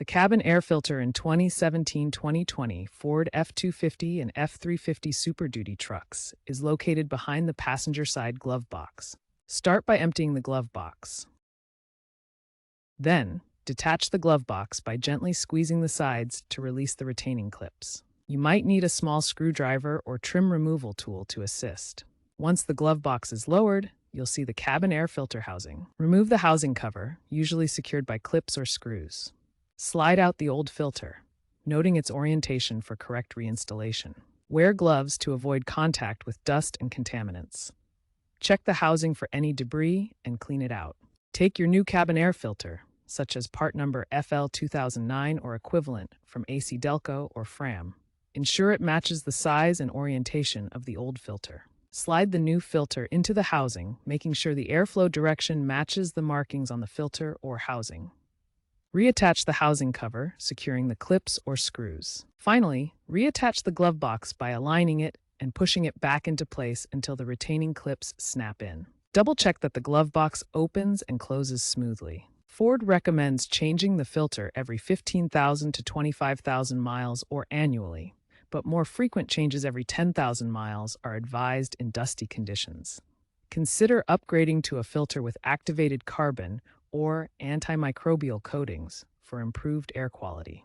The cabin air filter in 2017-2020 Ford F-250 and F-350 Super Duty trucks is located behind the passenger side glove box. Start by emptying the glove box. Then, detach the glove box by gently squeezing the sides to release the retaining clips. You might need a small screwdriver or trim removal tool to assist. Once the glove box is lowered, you'll see the cabin air filter housing. Remove the housing cover, usually secured by clips or screws. Slide out the old filter, noting its orientation for correct reinstallation. Wear gloves to avoid contact with dust and contaminants. Check the housing for any debris and clean it out. Take your new cabin air filter, such as part number FL2009 or equivalent from AC Delco or Fram. Ensure it matches the size and orientation of the old filter. Slide the new filter into the housing, making sure the airflow direction matches the markings on the filter or housing. Reattach the housing cover, securing the clips or screws. Finally, reattach the glove box by aligning it and pushing it back into place until the retaining clips snap in. Double-check that the glove box opens and closes smoothly. Ford recommends changing the filter every 15,000 to 25,000 miles or annually, but more frequent changes every 10,000 miles are advised in dusty conditions. Consider upgrading to a filter with activated carbon or antimicrobial coatings for improved air quality.